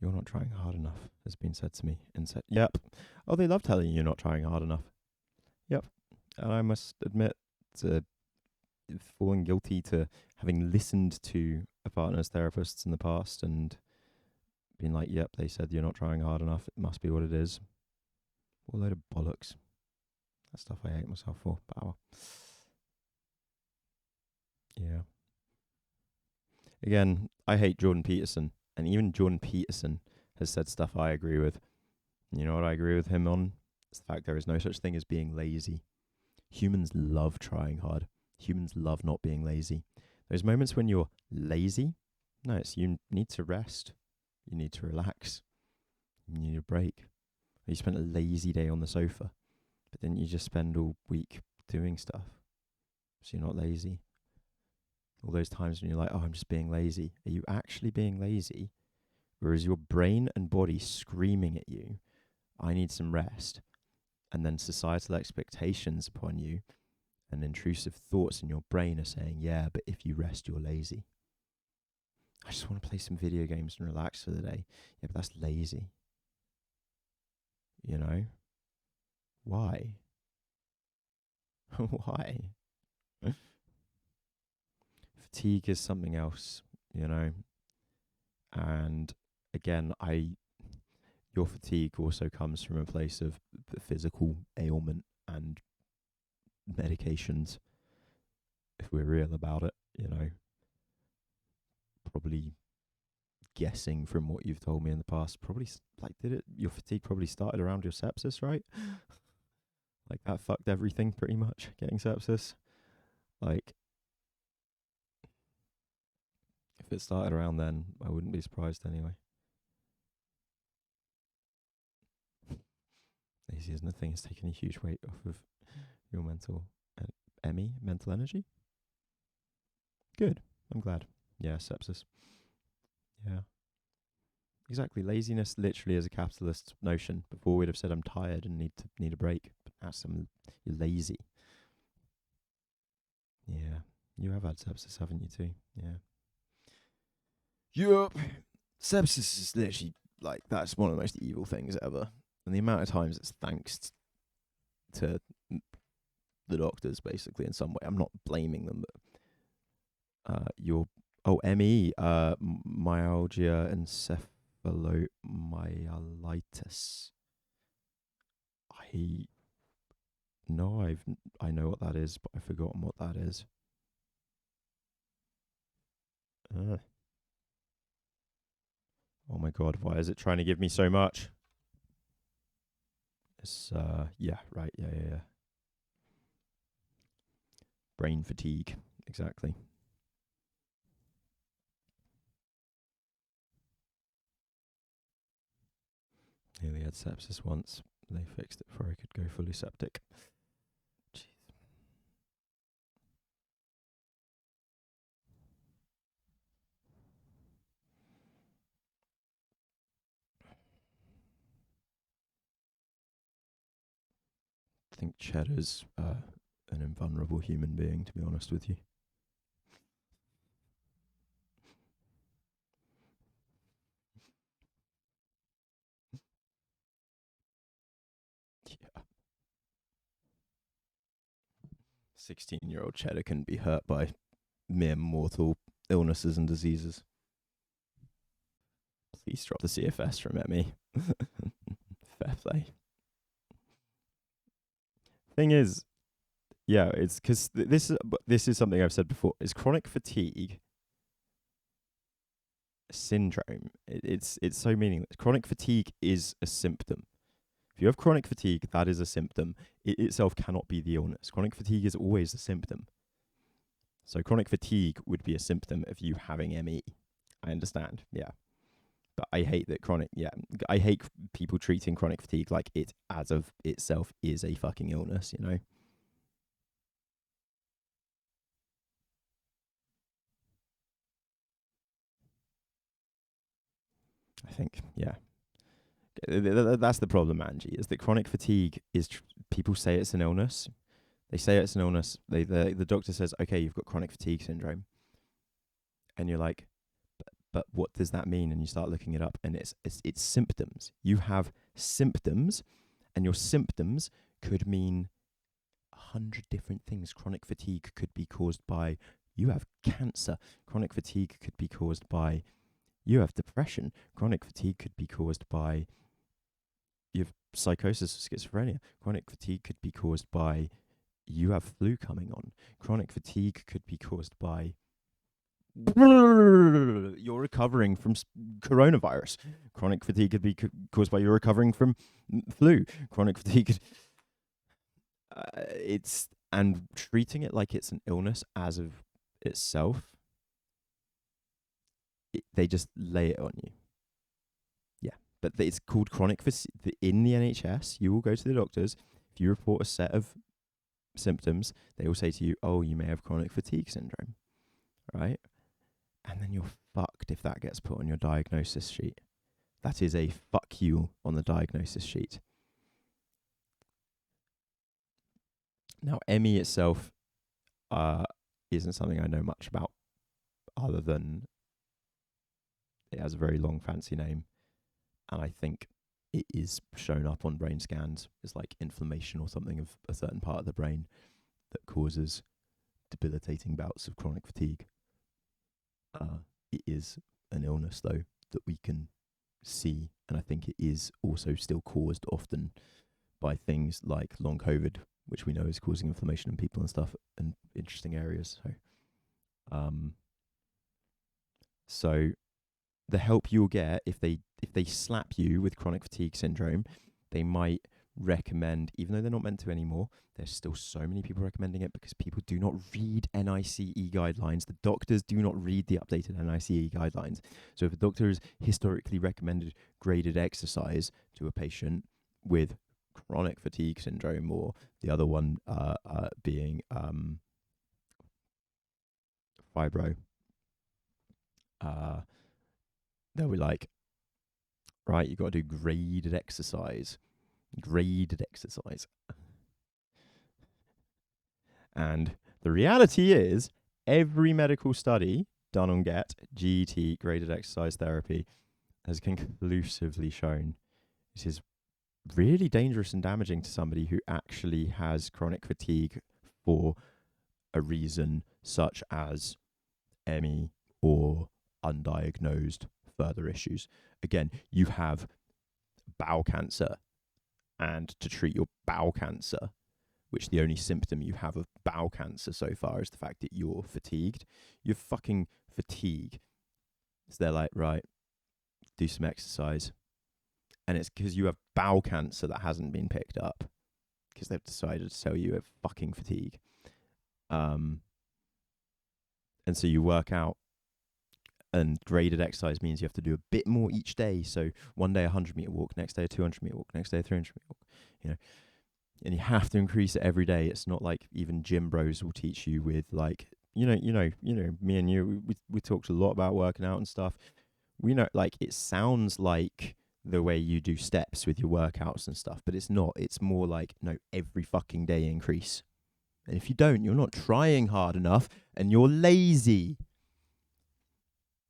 You're not trying hard enough, has been said to me. And said, yep. Oh, they love telling you you're not trying hard enough. Yep. And I must admit to falling guilty to having listened to a partner's therapists in the past and been like, yep, they said you're not trying hard enough. It must be what it is. What a load of bollocks. That stuff I hate myself for. But yeah. Again, I hate Jordan Peterson. And even Jordan Peterson has said stuff I agree with. You know what I agree with him on? It's the fact there is no such thing as being lazy. Humans love trying hard. Humans love not being lazy. Those moments when you're lazy, no, it's you need to rest. You need to relax. You need a break. You spent a lazy day on the sofa, but then you just spend all week doing stuff. So you're not lazy. All those times when you're like, oh, I'm just being lazy. Are you actually being lazy? Or is your brain and body screaming at you, I need some rest? And then societal expectations upon you and intrusive thoughts in your brain are saying, yeah, but if you rest, you're lazy. I just want to play some video games and relax for the day. Yeah, but that's lazy. You know? Why? Why? Fatigue is something else, you know? And again, your fatigue also comes from a place of physical ailment and medications. If we're real about it, you know, probably guessing from what you've told me in the past, probably your fatigue probably started around your sepsis, right? Like that fucked everything pretty much, getting sepsis. Like, if it started around then, I wouldn't be surprised anyway. Lazy isn't a thing. It's taking a huge weight off of your mental mental energy. Good. I'm glad. Yeah, sepsis. Yeah. Exactly. Laziness literally is a capitalist notion. Before we'd have said I'm tired and need a break. But now you're lazy. Yeah. You have had sepsis, haven't you too? Yeah. Yup. Sepsis is literally like that's one of the most evil things ever. And the amount of times it's thanks to the doctors, basically, in some way. I'm not blaming them, but ME, myalgia encephalomyelitis. I know what that is, but I've forgotten what that is. Oh my god, why is it trying to give me so much? It's yeah, right, yeah. Brain fatigue, exactly. Nearly had sepsis once. They fixed it before I could go fully septic. Jeez. I think Cheddar's an invulnerable human being, to be honest with you. Yeah. 16-year-old Cheddar can be hurt by mere mortal illnesses and diseases. Please drop the CFS from me. Fair play. Thing is, yeah, it's because this is something I've said before. Is chronic fatigue syndrome? It's so meaningless. Chronic fatigue is a symptom. If you have chronic fatigue, that is a symptom. It itself cannot be the illness. Chronic fatigue is always a symptom. So chronic fatigue would be a symptom of you having ME. I understand, yeah. But I hate that I hate people treating chronic fatigue like it as of itself is a fucking illness, you know? I think, yeah. That's the problem, Angie, is that chronic fatigue is, people say it's an illness. They say it's an illness. The doctor says, okay, you've got chronic fatigue syndrome. And you're like, But what does that mean? And you start looking it up, and it's symptoms. You have symptoms, and your symptoms could mean 100 different things. Chronic fatigue could be caused by you have cancer. Chronic fatigue could be caused by you have depression. Chronic fatigue could be caused by you have psychosis or schizophrenia. Chronic fatigue could be caused by you have flu coming on. Chronic fatigue could be caused by you're recovering from coronavirus. Chronic fatigue could be caused by you're recovering from flu. Chronic fatigue could, it's and treating it like it's an illness as of itself, they just lay it on you. Yeah, but it's called chronic fatigue. In the NHS, you will go to the doctors. If you report a set of symptoms, they will say to you, oh, you may have chronic fatigue syndrome, right? And then you're fucked if that gets put on your diagnosis sheet. That is a fuck you on the diagnosis sheet. Now, ME itself isn't something I know much about, other than it has a very long, fancy name. And I think it is shown up on brain scans as like inflammation or something of a certain part of the brain that causes debilitating bouts of chronic fatigue. It is an illness, though, that we can see. And I think it is also still caused often by things like long COVID, which we know is causing inflammation in people and stuff in interesting areas. So the help you'll get if they slap you with chronic fatigue syndrome, they might recommend, even though they're not meant to anymore, there's still so many people recommending it because people do not read NICE guidelines. The doctors do not read the updated NICE guidelines. So if a doctor has historically recommended graded exercise to a patient with chronic fatigue syndrome, or the other one being fibro, they'll be like, right, you got to do graded exercise. And the reality is, every medical study done on GET, graded exercise therapy, has conclusively shown this is really dangerous and damaging to somebody who actually has chronic fatigue for a reason such as ME or undiagnosed further issues. Again, you have bowel cancer, and to treat your bowel cancer, which the only symptom you have of bowel cancer so far is the fact that you're fatigued, you're fucking fatigue. So they're like, right, do some exercise. And it's because you have bowel cancer that hasn't been picked up, because they've decided to tell you have fucking fatigue. And so you work out, and graded exercise means you have to do a bit more each day. So one day a 100-meter walk, next day a 200-meter walk, next day a 300-meter walk, and you have to increase it every day. It's not like even gym bros will teach you with like, me and you, we talked a lot about working out and stuff. We know, like, it sounds like the way you do steps with your workouts and stuff, but it's not. It's more like, no, every fucking day increase. And if you don't, you're not trying hard enough and you're lazy.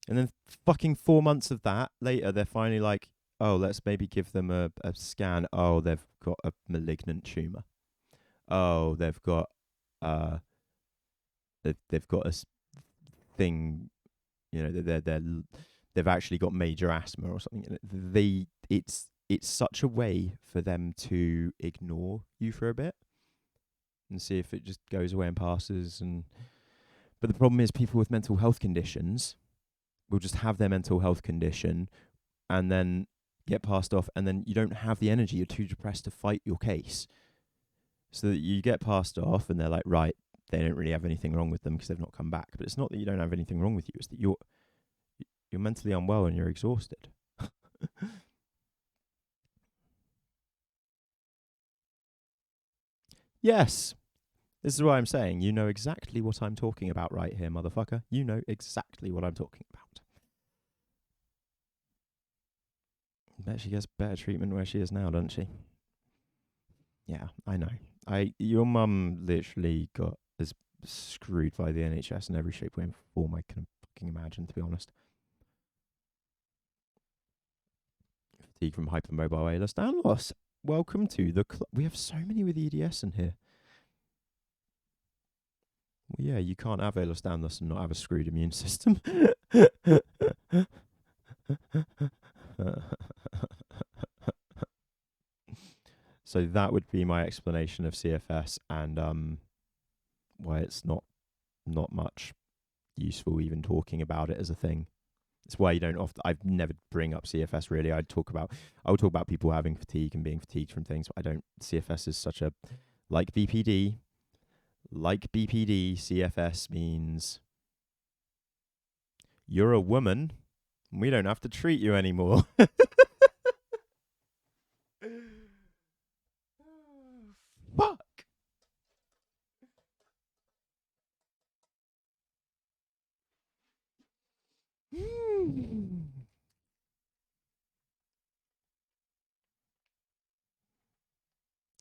And then fucking 4 months of that later, they're finally like, oh, let's maybe give them a scan. Oh, they've got a malignant tumor. Oh, they've got a thing, they've actually got major asthma or something. It's such a way for them to ignore you for a bit and see if it just goes away and passes. But the problem is, people with mental health conditions will just have their mental health condition and then get passed off, and then you don't have the energy. You're too depressed to fight your case. So that you get passed off, and they're like, right, they don't really have anything wrong with them because they've not come back. But it's not that you don't have anything wrong with you. It's that you're mentally unwell and you're exhausted. Yes. This is why I'm saying you know exactly what I'm talking about right here, motherfucker. You know exactly what I'm talking about. I bet she gets better treatment where she is now, doesn't she? Yeah, I know. Your mum literally got as screwed by the NHS in every shape, way, and form I can fucking imagine, to be honest. fatigue from hypermobile ALS down loss. Welcome to the club. We have so many with EDS in here. Well, yeah, you can't have ALS down loss and not have a screwed immune system. So that would be my explanation of CFS and why it's not much useful even talking about it as a thing. It's why you don't often. I've never bring up CFS really. I would talk about people having fatigue and being fatigued from things, but I don't. CFS is such a like BPD. Like BPD, CFS means you're a woman. And we don't have to treat you anymore. Fuck.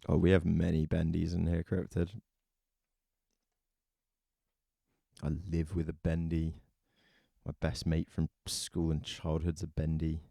Oh, we have many bendies in here, Cryptid. I live with a bendy. My best mate from school and childhood's a bendy.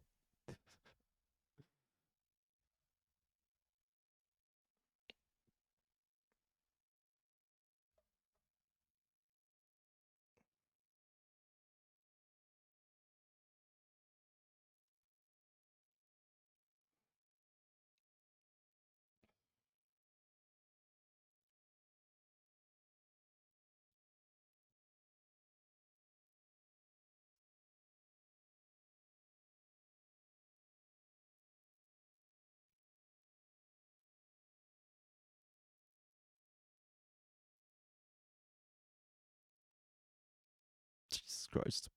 Jesus Christ.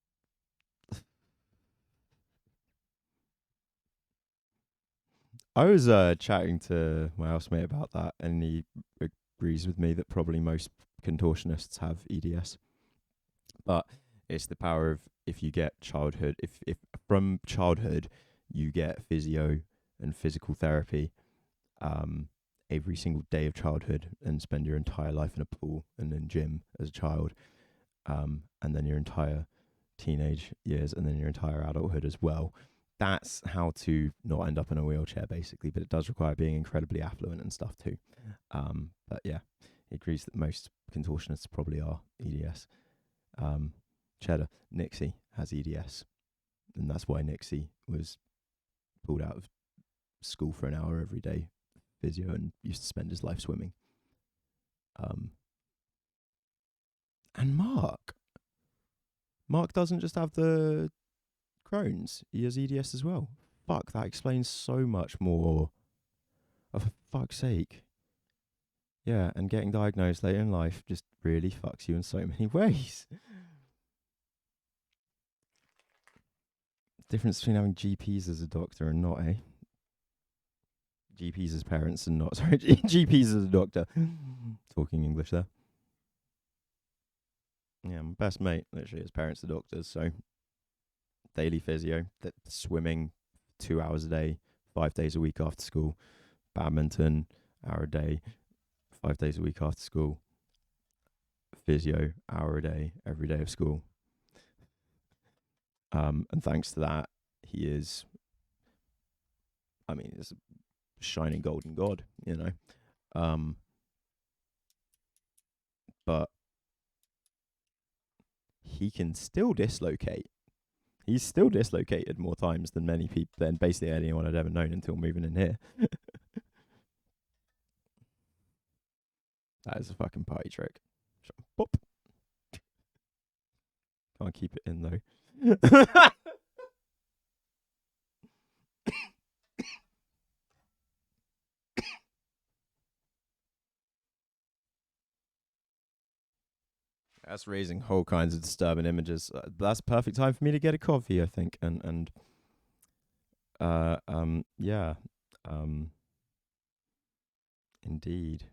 I was chatting to my housemate about that, and he agrees with me that probably most contortionists have EDS. But it's the power of if you get childhood, if from childhood you get physio and physical therapy every single day of childhood and spend your entire life in a pool and in gym as a child, and then your entire teenage years and then your entire adulthood as well. That's how to not end up in a wheelchair, basically. But it does require being incredibly affluent and stuff too. But yeah, he agrees that most contortionists probably are EDS. Cheddar, Nixie has EDS, and that's why Nixie was pulled out of school for an hour every day, physio, and used to spend his life swimming. And Mark doesn't just have the Crohn's, he has EDS as well. Fuck, that explains so much more. Oh, for fuck's sake. Yeah, and getting diagnosed later in life just really fucks you in so many ways. Difference between having GPs as a doctor and not, eh? GPs as parents and not, sorry, GPs as a doctor. Talking English there. Yeah, my best mate literally has parents are doctors, so daily physio, swimming 2 hours a day, 5 days a week after school, badminton, hour a day, 5 days a week after school, physio, hour a day, every day of school. And thanks to that, he is, I mean, he's a shining golden god, you know. But he can still dislocate. He's still dislocated more times than many people, than basically anyone I'd ever known until moving in here. That is a fucking party trick. Pop. Can't keep it in though. That's raising whole kinds of disturbing images. That's a perfect time for me to get a coffee, I think, and yeah, indeed.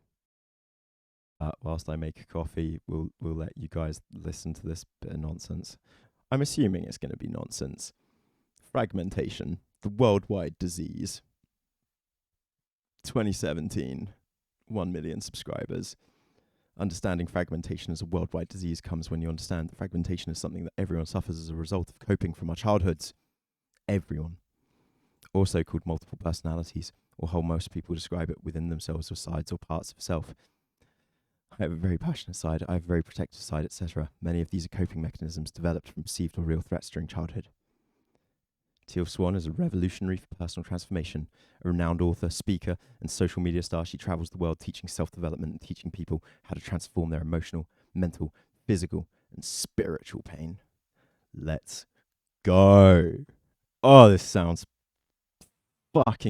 Whilst I make a coffee, we'll let you guys listen to this bit of nonsense. I'm assuming it's going to be nonsense. Fragmentation, the worldwide disease. 2017, 1 million subscribers. Understanding fragmentation as a worldwide disease comes when you understand that fragmentation is something that everyone suffers as a result of coping from our childhoods. Everyone. also called multiple personalities, or how most people describe it within themselves, or sides or parts of self. I have a very passionate side, I have a very protective side, etc. Many of these are coping mechanisms developed from perceived or real threats during childhood. Teal Swan is a revolutionary for personal transformation, a renowned author, speaker, and social media star. She travels the world teaching self-development and teaching people how to transform their emotional, mental, physical, and spiritual pain. Let's go. Oh, this sounds fucking